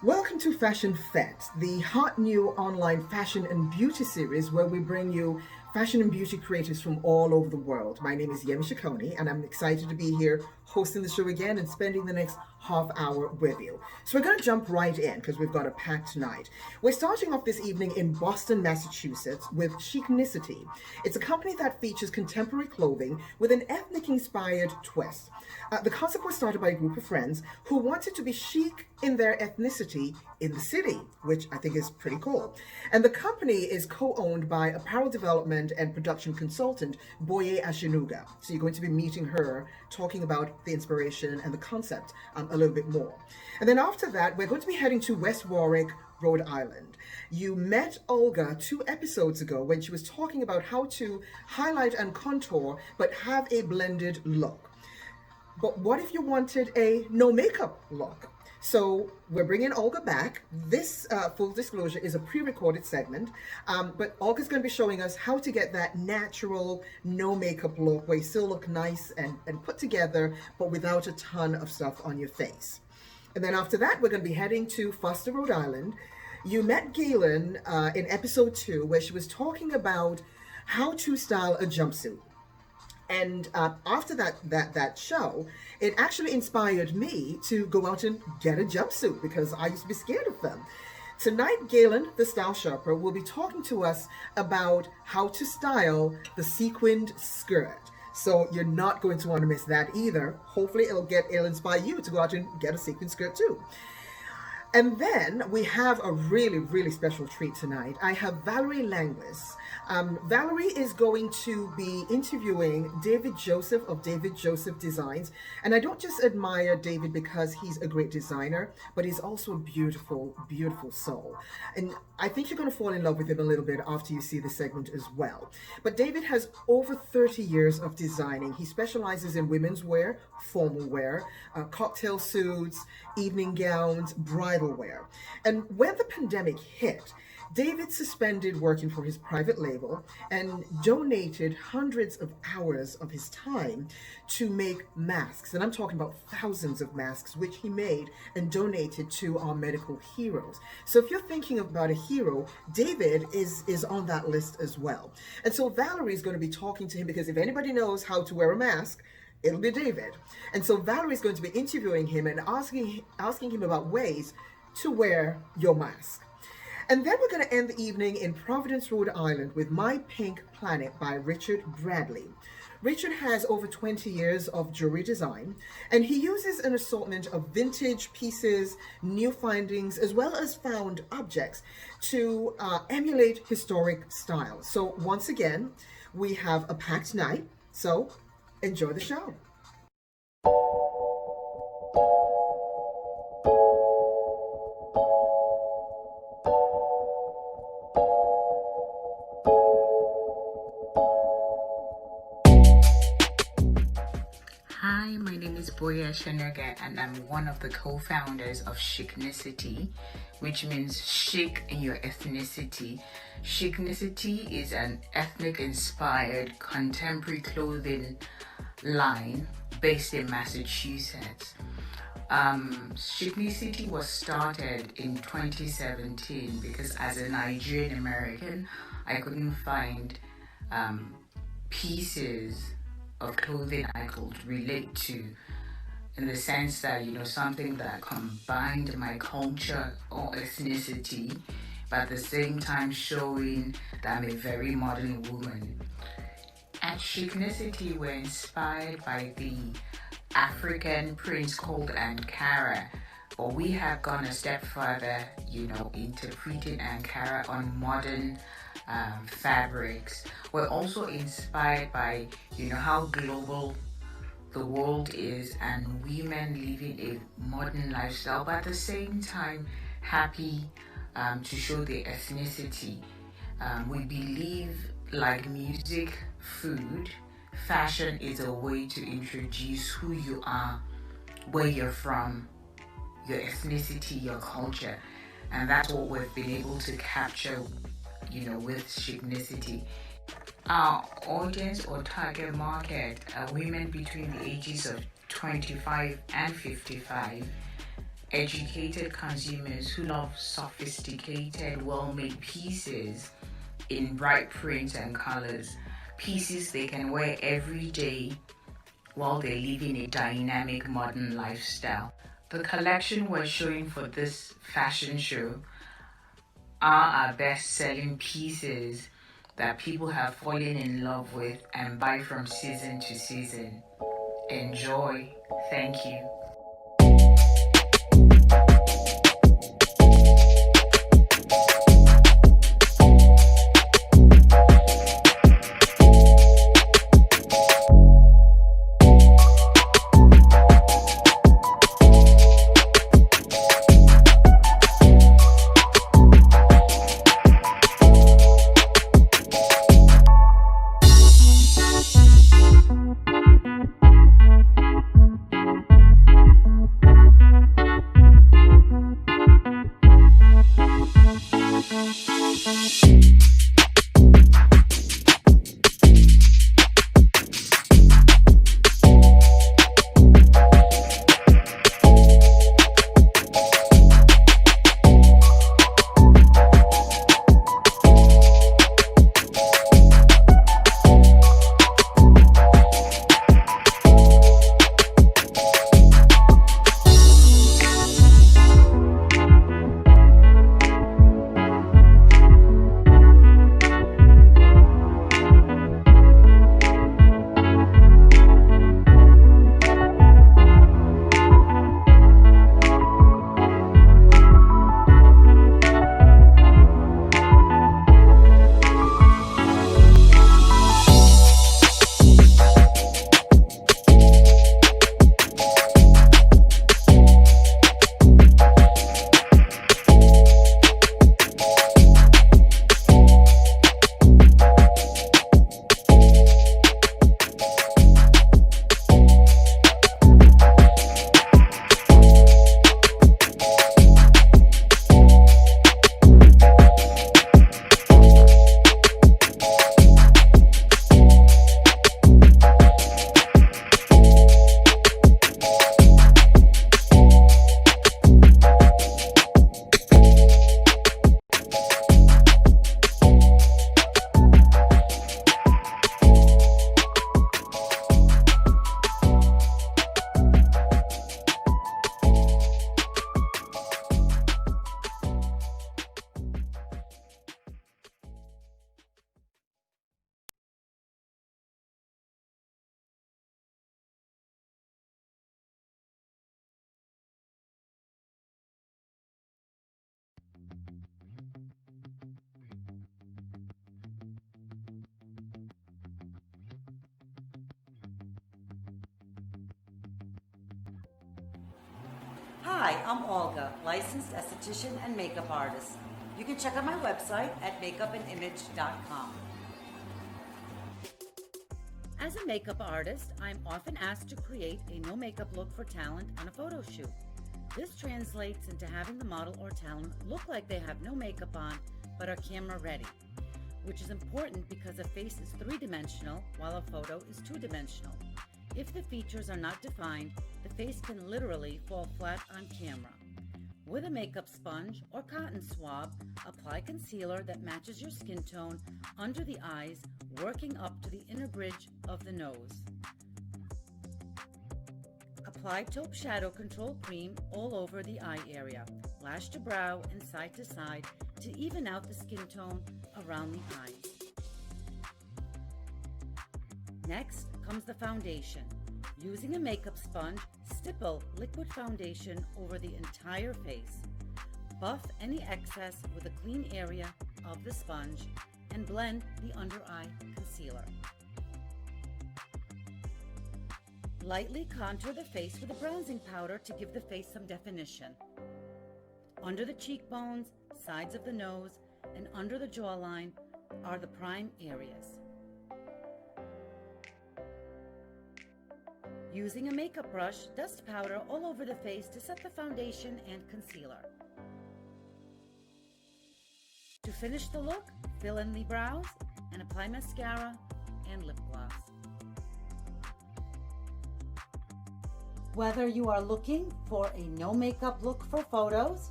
Welcome to Fashion Fete, the hot new online fashion and beauty series where we bring you fashion and beauty creators from all over the world. My name is Yemi Sekoni, and I'm excited to be here hosting the show again and spending the next half hour with you. So we're going to jump right in because we've got a packed night. We're starting off this evening in Boston, Massachusetts with CHICNICITY. It's a company that features contemporary clothing with an ethnic-inspired twist. The concept was started by a group of friends who wanted to be chic in their ethnicity in the city, which I think is pretty cool. And the company is co-owned by apparel development and production consultant Boye Ashinuga. So you're going to be meeting her, talking about the inspiration and the concept a little bit more. And then after that, we're going to be heading to West Warwick, Rhode Island. You met Olga 2 episodes ago when she was talking about how to highlight and contour, but have a blended look. But what if you wanted a no makeup look? So we're bringing Olga back. This, full disclosure, is a pre-recorded segment, but Olga's going to be showing us how to get that natural, no makeup look where you still look nice and put together, but without a ton of stuff on your face. And then after that, we're going to be heading to Foster, Rhode Island. You met Galen in episode 2, where she was talking about how to style a jumpsuit. And after that show, it actually inspired me to go out and get a jumpsuit because I used to be scared of them. Tonight, Galen, the style SHERPA, will be talking to us about how to style the sequined skirt. So you're not going to want to miss that either. Hopefully it'll inspire you to go out and get a sequined skirt too. And then we have a really, really special treat tonight. I have Valerie Langlis. Valerie is going to be interviewing David Joseph of David Joseph Designs. And I don't just admire David because he's a great designer, but he's also a beautiful, beautiful soul. And I think you're going to fall in love with him a little bit after you see the segment as well. But David has over 30 years of designing. He specializes in women's wear, formal wear, cocktail suits, evening gowns, bridal wear. And when the pandemic hit, David suspended working for his private label and donated hundreds of hours of his time to make masks. And I'm talking about thousands of masks, which he made and donated to our medical heroes. So if you're thinking about a hero, David is on that list as well. And so Valerie is going to be talking to him because if anybody knows how to wear a mask, it'll be David. And so Valerie is going to be interviewing him and asking him about ways to wear your mask. And then we're going to end the evening in Providence, Rhode Island with My Pink Planet by Richard Bradley. Richard has over 20 years of jewelry design, and he uses an assortment of vintage pieces, new findings, as well as found objects to emulate historic styles. So once again, we have a packed night, so enjoy the show. Hi, my name is Boye Ashinuga and I'm one of the co-founders of CHICNICITY, which means chic in your ethnicity. CHICNICITY is an ethnic-inspired contemporary clothing line based in Massachusetts. CHICNICITY was started in 2017 because as a Nigerian American, I couldn't find pieces of clothing I could relate to, in the sense that, you know, something that combined my culture or ethnicity, but at the same time showing that I'm a very modern woman. At CHICNICITY, we're inspired by the African prints called Ankara, but we have gone a step further, you know, interpreting Ankara on modern fabrics. We're also inspired by, you know, how global the world is and women living a modern lifestyle, but at the same time happy to show their ethnicity. We believe like music, food, fashion is a way to introduce who you are, where you're from, your ethnicity, your culture. And that's what we've been able to capture, with CHICNICITY. Our audience or target market are women between the ages of 25 and 55, educated consumers who love sophisticated, well-made pieces in bright prints and colors, pieces they can wear every day while they live in a dynamic modern lifestyle. The collection we're showing for this fashion show are our best-selling pieces that people have fallen in love with and buy from season to season. Enjoy. Thank you. Hi, I'm Olga, licensed esthetician and makeup artist. You can check out my website at makeupandimage.com. As a makeup artist, I'm often asked to create a no makeup look for talent on a photo shoot. This translates into having the model or talent look like they have no makeup on but are camera ready, which is important because a face is three-dimensional while a photo is two-dimensional. If the features are not defined, the face can literally fall flat on camera. With a makeup sponge or cotton swab, apply concealer that matches your skin tone under the eyes, working up to the inner bridge of the nose. Apply taupe shadow control cream all over the eye area, lash to brow and side to side to even out the skin tone around the eyes. Next comes the foundation. Using a makeup sponge, stipple liquid foundation over the entire face. Buff any excess with a clean area of the sponge and blend the under eye concealer. Lightly contour the face with a bronzing powder to give the face some definition. Under the cheekbones, sides of the nose, and under the jawline, are the prime areas. Using a makeup brush, dust powder all over the face to set the foundation and concealer. To finish the look, fill in the brows and apply mascara and lip gloss. Whether you are looking for a no makeup look for photos,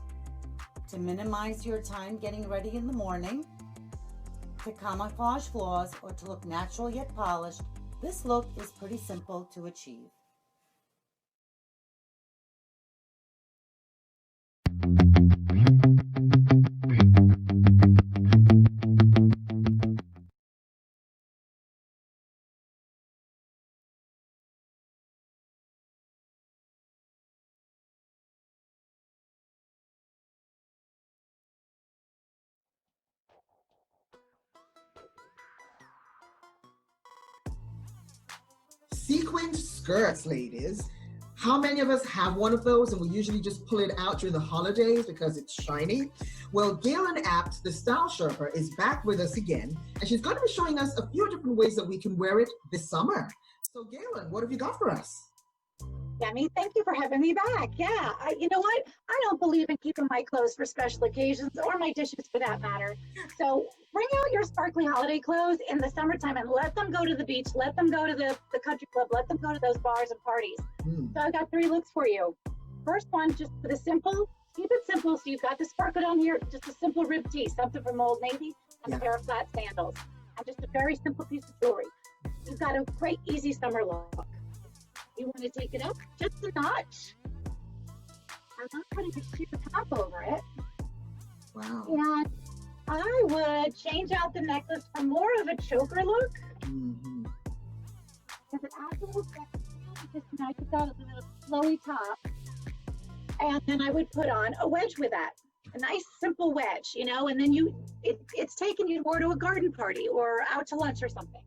to minimize your time getting ready in the morning, to camouflage flaws, or to look natural yet polished, this look is pretty simple to achieve. Sequined skirts, ladies. How many of us have one of those and we usually just pull it out during the holidays because it's shiny? Well, Galen Apt, the Style Sherpa, is back with us again, and she's going to be showing us a few different ways that we can wear it this summer. So Galen, what have you got for us? Yemi, thank you for having me back. Yeah, you know what? I don't believe in keeping my clothes for special occasions, or my dishes for that matter. So bring out your sparkly holiday clothes in the summertime and let them go to the beach, let them go to the country club, let them go to those bars and parties. So I've got 3 looks for you. First one, just for the simple, keep it simple. So you've got the sparkle down here, just a simple rib tee, something from Old Navy, and a pair of flat sandals, and just a very simple piece of jewelry. You've got a great, easy summer look. You want to take it up just a notch. I'm not putting a sheer top over it. Wow. And I would change out the necklace for more of a choker look. Mm-hmm. Because it adds a little texture, because now you've got a little flowy top. And then I would put on a wedge with that. A nice simple wedge, you know, and then it's taking you more to a garden party or out to lunch or something.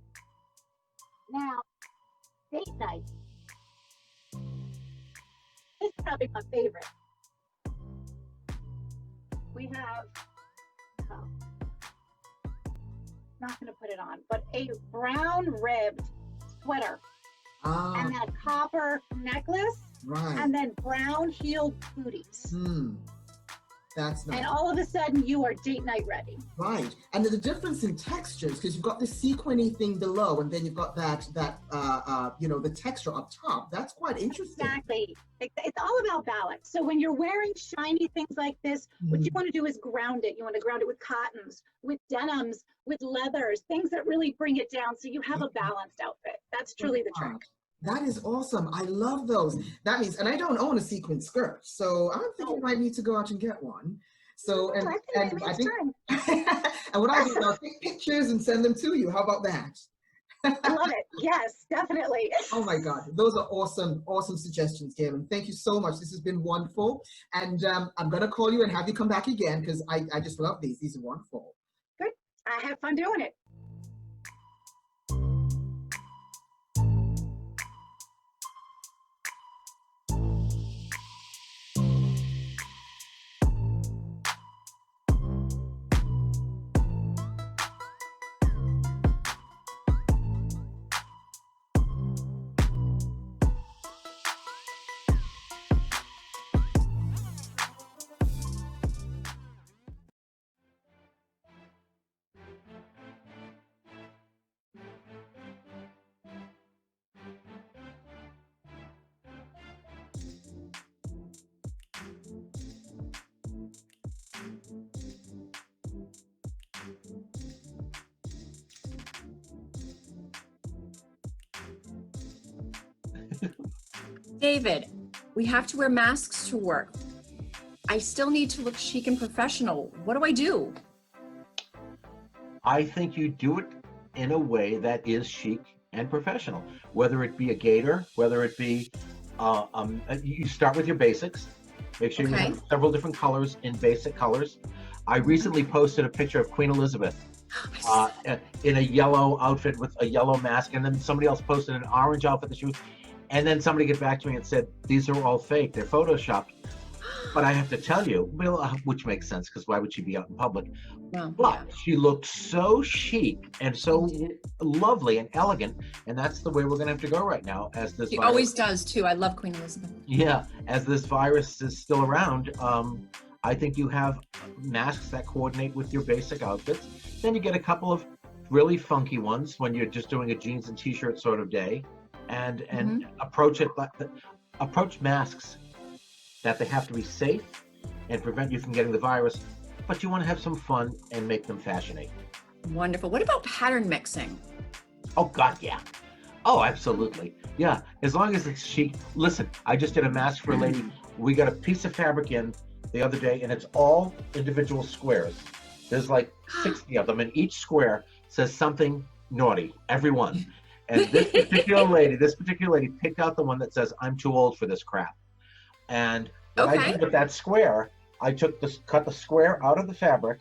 Now, date night. This is probably my favorite. We have, not gonna put it on, but a brown ribbed sweater and that copper necklace, right, and then brown heeled booties. That's nice. And all of a sudden you are date night ready. Right, and there's a difference in textures because you've got this sequiny thing below, and then you've got that you know, the texture up top. That's quite interesting. Exactly. It's all about balance. So when you're wearing shiny things like this, what you want to do is ground it. You want to ground it with cottons, with denims, with leathers, things that really bring it down so you have a balanced outfit. That's truly the trick. That is awesome. I love those. That means, and I don't own a sequin skirt, so I'm thinking I might need to go out and get one. So, and I think, and what I'll do is I'll take pictures and send them to you. How about that? I love it. Yes, definitely. Oh my God, those are awesome, awesome suggestions, Galen. Thank you so much. This has been wonderful. And I'm gonna call you and have you come back again because I just love these. These are wonderful. Good. I have fun doing it. David, we have to wear masks to work. I still need to look chic and professional. What do I do? I think you do it in a way that is chic and professional, whether it be a gaiter, whether it be, you start with your basics. Make sure you have several different colors in basic colors. I recently posted a picture of Queen Elizabeth in a yellow outfit with a yellow mask, and then somebody else posted an orange outfit that she was, and then somebody get back to me and said, these are all fake, they're photoshopped. But I have to tell you, well, which makes sense because why would she be out in public? Well, But she looked so chic and so lovely and elegant, and that's the way we're going to have to go right now. As this She virus, always does too. I love Queen Elizabeth. yeah, as this virus is still around, I think you have masks that coordinate with your basic outfits. Then you get a couple of really funky ones when you're just doing a jeans and t-shirt sort of day, and approach masks that they have to be safe and prevent you from getting the virus, but you want to have some fun and make them fashiony. Wonderful. What about pattern mixing? Oh God, yeah. Oh, absolutely. Yeah, as long as it's chic. Listen, I just did a mask for a lady. We got a piece of fabric in the other day, and it's all individual squares. There's like 60 of them, and each square says something naughty, every one. And this particular lady picked out the one that says, "I'm too old for this crap." And what I did with that square, I cut the square out of the fabric,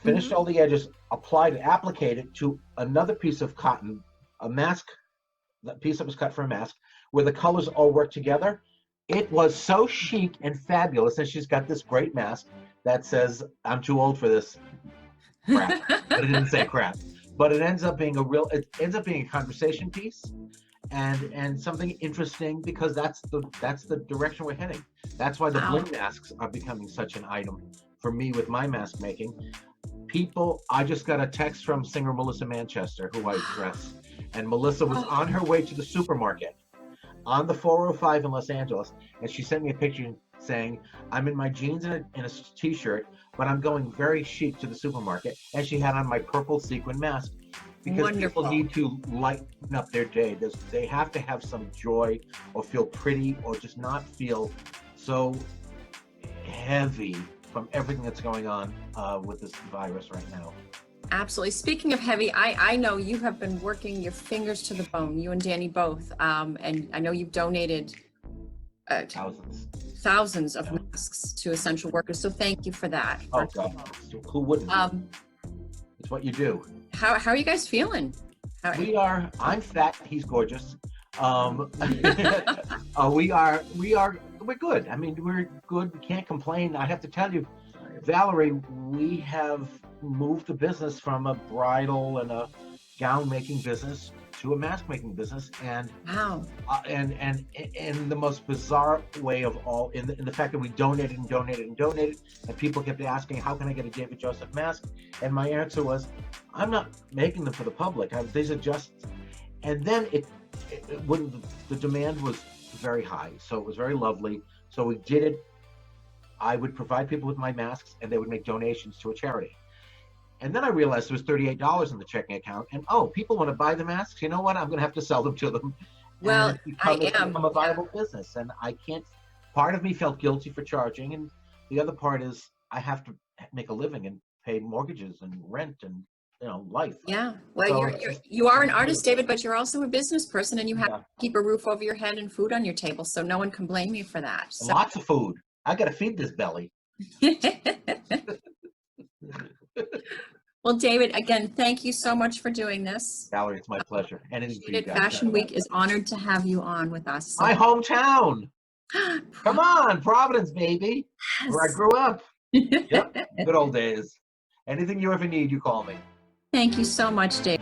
finished all the edges, applied it to another piece of cotton, a mask, the piece that was cut for a mask, where the colors all work together. It was so chic and fabulous, and she's got this great mask that says, "I'm too old for this crap," but it didn't say crap. But it ends up being a conversation piece, and something interesting, because that's the direction we're heading. That's why the bling masks are becoming such an item for me with my mask making. I just got a text from singer Melissa Manchester, who I dress, and Melissa was on her way to the supermarket on the 405 in Los Angeles, and she sent me a picture saying, "I'm in my jeans and a t-shirt, but I'm going very chic to the supermarket," and she had on my purple sequin mask, because people need to lighten up their day. They have to have some joy, or feel pretty, or just not feel so heavy from everything that's going on with this virus right now. Absolutely. Speaking of heavy, I know you have been working your fingers to the bone, you and Danny both, and I know you've donated thousands of masks to essential workers, so thank you for that. Oh God, who wouldn't? It's what you do. How are you guys feeling? I'm fat, he's gorgeous. We're good. I mean, we're good. We can't complain. I have to tell you, Valerie, we have moved the business from a bridal and a gown making business to a mask making business, and and in the most bizarre way of all, in the fact that we donated, and people kept asking, "How can I get a David Joseph mask?" And my answer was, "I'm not making them for the public. These are just," and then when the demand was very high, so it was very lovely. So we did it. I would provide people with my masks, and they would make donations to a charity. And then I realized there was $38 in the checking account, and people want to buy the masks. You know what? I'm going to have to sell them to them. Well, become a viable business, and I can't. Part of me felt guilty for charging, and the other part is I have to make a living and pay mortgages and rent and life. Yeah. Well, so you are an artist, David, but you're also a business person, and you have to keep a roof over your head and food on your table. So no one can blame you for that. So. Lots of food. I got to feed this belly. Well, David, again, thank you so much for doing this. Valerie, it's my pleasure. And Fashion Week is honored to have you on with us. So. My hometown. Come on, Providence, baby. Yes. Where I grew up. Yep, good old days. Anything you ever need, you call me. Thank you so much, David.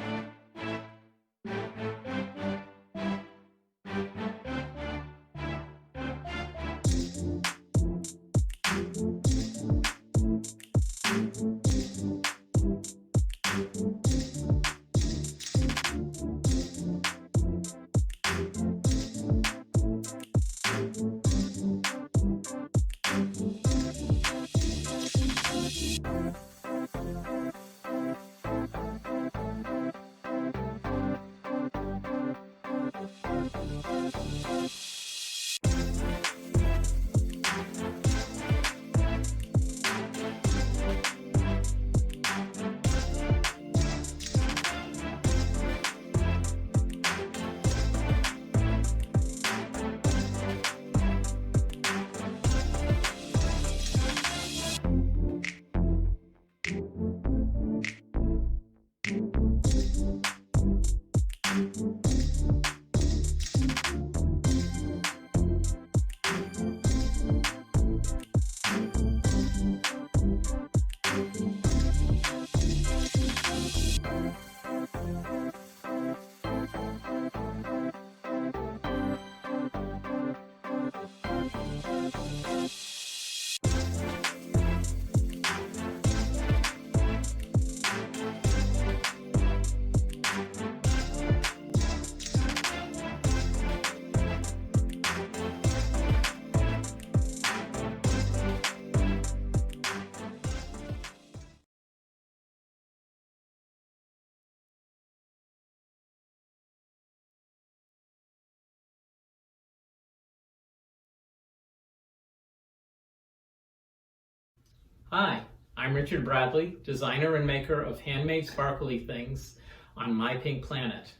Hi, I'm Richard Bradley, designer and maker of handmade sparkly things on My Pink Planet.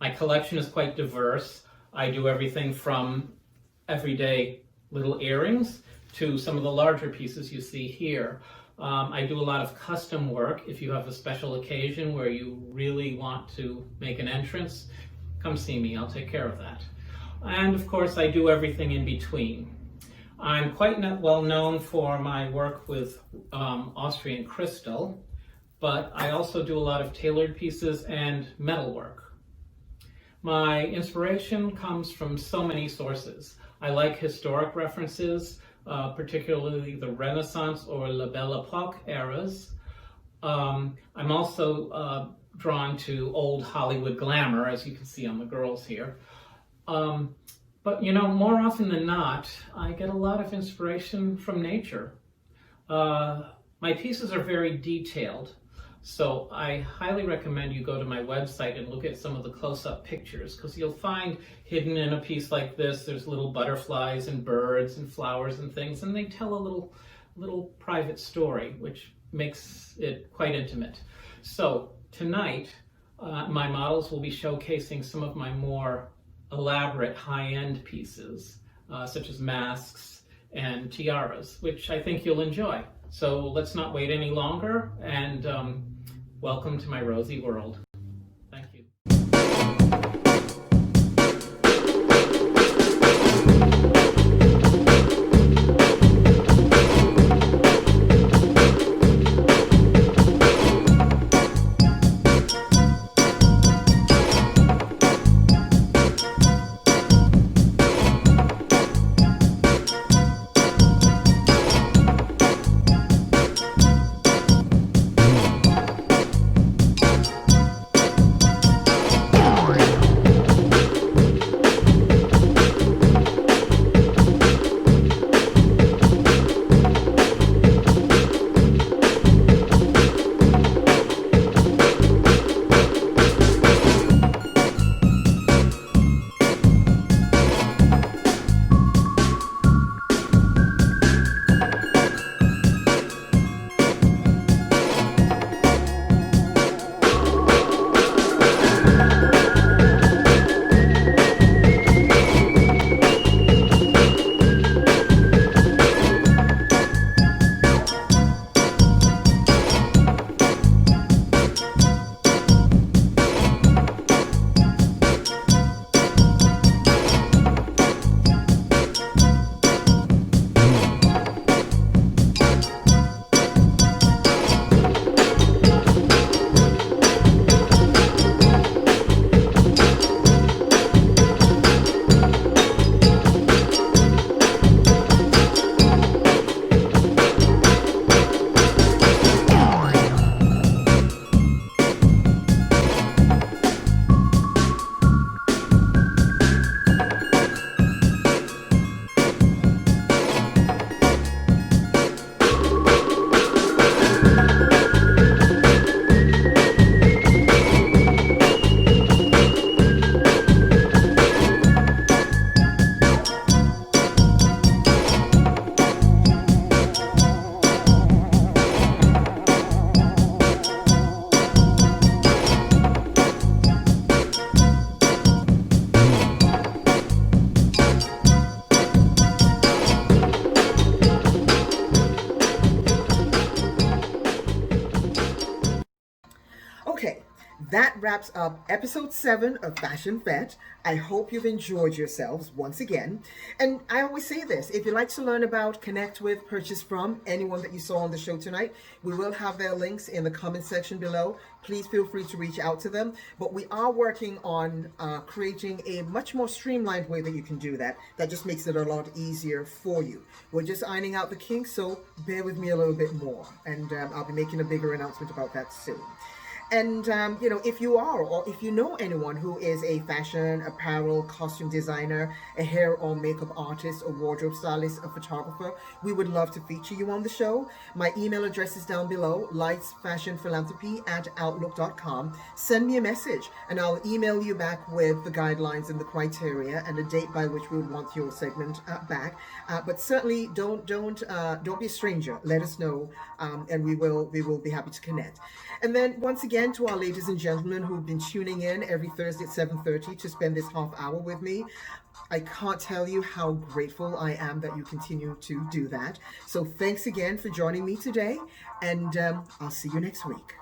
My collection is quite diverse. I do everything from everyday little earrings to some of the larger pieces you see here. I do a lot of custom work. If you have a special occasion where you really want to make an entrance, come see me, I'll take care of that. And of course, I do everything in between. I'm quite well known for my work with Austrian crystal, but I also do a lot of tailored pieces and metalwork. My inspiration comes from so many sources. I like historic references, particularly the Renaissance or La Belle Époque eras. I'm also drawn to old Hollywood glamour, as you can see on the girls here. But you know, more often than not, I get a lot of inspiration from nature. My pieces are very detailed, so I highly recommend you go to my website and look at some of the close-up pictures, because you'll find hidden in a piece like this, there's little butterflies and birds and flowers and things, and they tell a little private story, which makes it quite intimate. So tonight, my models will be showcasing some of my more elaborate high-end pieces, such as masks and tiaras, which I think you'll enjoy. So let's not wait any longer, and welcome to my rosy world. Thank you. Okay, that wraps up episode 7 of Fashion Fete. I hope you've enjoyed yourselves once again. And I always say this, if you'd like to learn about, connect with, purchase from anyone that you saw on the show tonight, we will have their links in the comment section below. Please feel free to reach out to them. But we are working on creating a much more streamlined way that you can do that. That just makes it a lot easier for you. We're just ironing out the kinks, so bear with me a little bit more. And I'll be making a bigger announcement about that soon. And, if you are, or if you know anyone who is a fashion, apparel, costume designer, a hair or makeup artist, a wardrobe stylist, a photographer, we would love to feature you on the show. My email address is down below, lightsfashionphilanthropy@outlook.com. Send me a message and I'll email you back with the guidelines and the criteria and a date by which we would want your segment back. But certainly don't be a stranger. Let us know, and we will be happy to connect. And then once again, to our ladies and gentlemen who've been tuning in every Thursday at 7:30 to spend this half hour with me, I can't tell you how grateful I am that you continue to do that. So thanks again for joining me today, and I'll see you next week.